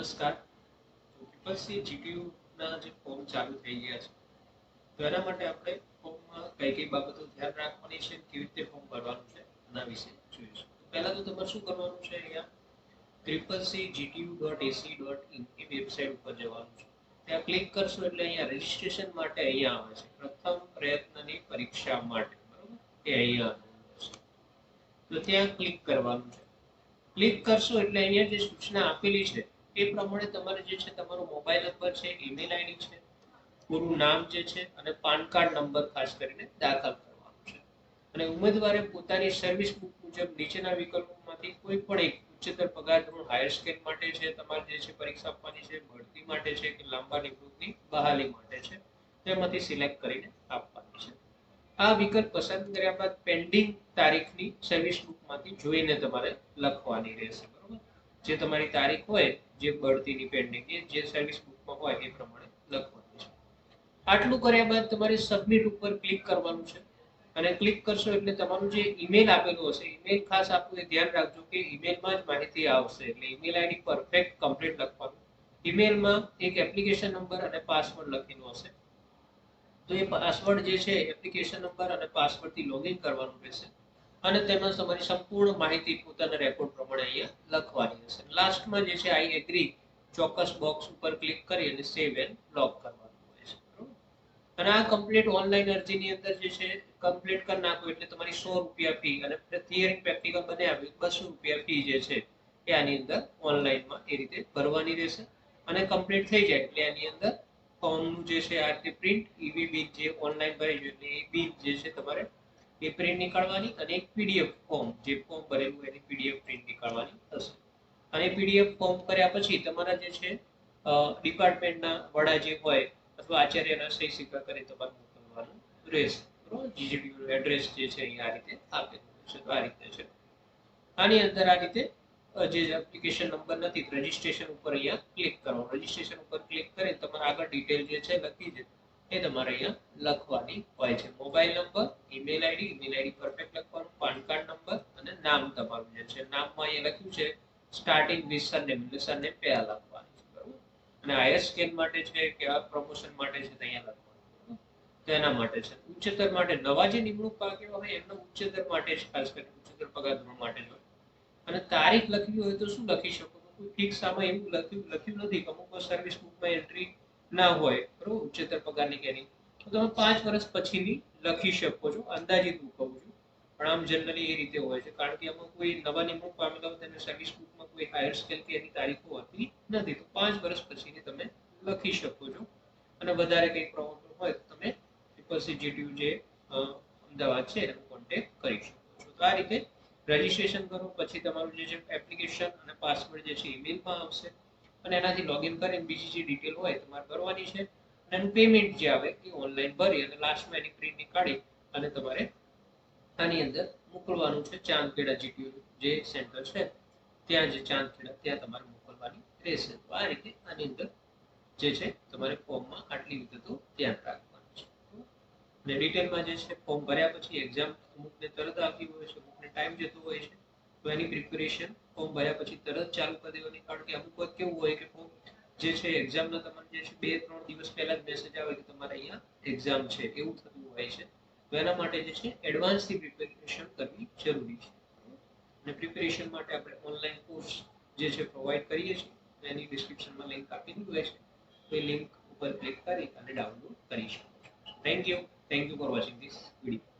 નમસ્કાર. Triple C GTU ના જે ફોર્મ ચાલુ થઈ ગયા છે તો એના માટે આપણે ફોર્મમાં કઈ કઈ બાબતો ધ્યાન રાખવાની છે, કેવી રીતે ફોર્મ ભરવાનું છે એના વિશે જોઈશું. પહેલા તો તમારે શું કરવાનું છે, અહીંયા CCGTU.ac.in એ વેબસાઇટ ઉપર જવાનું છે. ત્યાં ક્લિક કરશો એટલે અહીંયા રજીસ્ટ્રેશન માટે અહીંયા આવે છે, પ્રથમ પ્રયત્નની પરીક્ષા માટે, બરોબર? એ અહીંયા છે. તો ત્યાં ક્લિક કરવાનું છે. ક્લિક કરશો એટલે અહીંયા જે સૂચના આપેલી છે એ પ્રમાણે તમારે જે છે તમારો મોબાઈલ નંબર છે, ઈમેલ આઈડી છે, પૂરું નામ જે છે અને પાન કાર્ડ નંબર ખાસ કરીને દાખલ કરવાનો છે. અને ઉમેદવારે પોતાની સર્વિસ બુક મુજબ નીચેના વિકલ્પોમાંથી કોઈ પણ એક ઉચ્ચતર પગાર ધોરણ હાયર સ્કેલ માટે છે, તમારે જે છે પરીક્ષા આપવાની છે, ભરતી માટે છે કે લાંબા નિવૃત્તિ બહાલી માટે છે, તેમાંથી સિલેક્ટ કરીને આપવાની છે. આ વિકલ્પ પસંદ કર્યા બાદ પેન્ડિંગ તારીખની સર્વિસ બુકમાંથી જોઈને તમારે લખવાની રહેશે, બરોબર? જે તમારી તારીખ હોય, જે બઢતીની પેન્ડિંગ જે સર્વિસ બુકમાં હોય એ પ્રમાણે લખવાની છે. આટલું કર્યા બાદ તમારે સબમિટ ઉપર ક્લિક કરવાનું છે. અને ક્લિક કરશો એટલે તમારું જે ઈમેલ આપેલું હશે, ઈમેલ ખાસ આપવું એ ધ્યાન રાખજો કે ઈમેલમાં જ માહિતી આવશે, એટલે ઈમેલ આઈડી પરફેક્ટ કમ્પ્લીટ લખવાનું. ઈમેલમાં એક એપ્લિકેશન નંબર અને પાસવર્ડ લખેલો હશે, તો એ પાસવર્ડ જે છે એપ્લિકેશન નંબર અને પાસવર્ડથી લોગિન કરવાનું રહેશે અને તેમાં તમારી સંપૂર્ણ માહિતી પોતાના રેકોર્ડ પ્રમાણે અહીંયા લખવાની હશે. લાસ્ટમાં જે છે આઈ એગ્રી ચોક્કસ બોક્સ ઉપર ક્લિક કરી અને સેવ એન્ડ લોક કરવાનું હોય છે, બરોબર? અને આ કમ્પ્લીટ ઓનલાઈન અરજીની અંદર જે છે કમ્પ્લીટ કરી નાખો એટલે તમારી 100 રૂપિયા ફી અને થિયરી પ્રેક્ટિકલ બને આવી 200 રૂપિયા ફી જે છે એ આની અંદર ઓનલાઈનમાં એ રીતે ભરવાની રહેશે. અને કમ્પ્લીટ થઈ જાય એટલે આની અંદર ફોર્મનું જે છે આ રીતે પ્રિન્ટ ઈવી બિલ જે ઓનલાઈન ભરી છે એટલે એ બિલ જે છે તમારે એ પ્રિન્ટ નીકાળવાની અને એક પીડીએફ ફોર્મ જે ફોર્મ ભરેલું એની પીડીએફ પ્રિન્ટ નીકાળવાની થશે. અને પીડીએફ ફોર્મ કર્યા પછી તમારા જે છે ડિપાર્ટમેન્ટના વડા જે હોય અથવા આચાર્યના સહી સિક્કા કરી તમારે મોકલવાનું રહેશે, બરોબર? જીજીટીયુ એડ્રેસ જે છે અહીંયા આ રીતે આપેલું છે. તો આ રીતે છે. આની અંદર આ રીતે જે એપ્લિકેશન નંબર નથી રજીસ્ટ્રેશન ઉપર અહીંયા ક્લિક કરવાનું. રજીસ્ટ્રેશન ઉપર ક્લિક કરીને તમારે આગળ ડિટેલ જે છે લખી છે એ તમારે અહીંયા લખવાની હોય છે. Mobile number, email ID perfect લખવાનું, પાન કાર્ડ નંબર અને નામ તમારું જે છે. નામમાં અહીંયા લખ્યું છે સ્ટાર્ટિંગ વિથ સરનેમ, એટલે સરનેમ પહેલા લખવાનું છે, બરોબર? અને હાયર સ્કેલ માટે છે કે પ્રમોશન માટે છે તો અહીંયા લખવાનું, તેના માટે છે. ઉચ્ચતર માટે નવા જે નિમણૂક પામેલા હોય એમનો ઉચ્ચતર માટે છે, ખાસ કરીને ઉચ્ચતર પગાર ધોરણ માટે છે. અને તારીખ લખવી હોય તો શું લખી શકો? કોઈ ફિક્સ આમાં એવું લખ્યું નથી. અમુક સર્વિસ બુકમાં એન્ટ્રી ના હોય, બરોબર? ઉચ્ચતર પગારની કે એની તો તમે 5 વર્ષ પછીની લખી શકો છો. અંદાજિત હું કહું છું, પણ આમ જનરલી એ રીતે હોય છે, કારણ કે આમાં કોઈ નવા નિમણૂક પામેલા હોય તેને સર્વિસ બુકમાં કોઈ હાયર સ્કેલ કે એની તારીખો હોતી નથી, તો 5 વર્ષ પછીની તમે લખી શકો છો. અને વધારે કંઈ પ્રોબ્લેમ હોય તો તમે CCGTU જે અમદાવાદ છે એનો કોન્ટેક્ટ કરી શકો છો. તો આ રીતે રજીસ્ટ્રેશન કરો પછી તમારું જે છે એપ્લિકેશન અને પાસવર્ડ જે છે ઈમેલમાં આવશે અને એનાથી લોગિન કરીને બીજી જે ડિટેલ હોય તમારે ભરવાની છે. અને એનું પેમેન્ટ જે આવે એ ઓનલાઈન ભરી અને લાસ્ટમાં એની પ્રિન્ટ નીકાળી અને તમારે આની અંદર મોકલવાનું છે. ચાંદખેડા જીટીયુ જે સેન્ટર છે ત્યાં જે ચાંદખેડા ત્યાં તમારે મોકલવાની રહેશે. તો આ રીતે આની અંદર જે છે તમારે ફોર્મમાં આટલી વિગતો ધ્યાન રાખવાની છે. અને ડિટેલમાં જે છે ફોર્મ ભર્યા પછી એક્ઝામ અમુકને તરત આપી હોય છે, અમુકને ટાઈમ જતો હોય છે, તો એની પ્રિપેરેશન ફોર્મ ભર્યા પછી તરત ચાલુ કરી દેવાની. કારણ કે અમુક વખત કેવું હોય કે ફોર્મ જે છે એક્ઝામના તમારે જે છે 2-3 દિવસ પહેલા જ મેસેજ આવે કે તમારે અહીંયા એક્ઝામ છે, એવું થતું હોય છે. તો એના માટે જે છે એડવાન્સથી પ્રિપેરેશન કરવી જરૂરી છે. અને પ્રિપેરેશન માટે આપણે ઓનલાઈન કોર્સ જે છે પ્રોવાઈડ કરીએ છીએ, એની ડિસ્ક્રિપ્શનમાં લિંક આપેલી હોય છે, તો એ લિંક ઉપર ક્લિક કરી અને ડાઉનલોડ કરી શકો છો. Thank you for watching this video.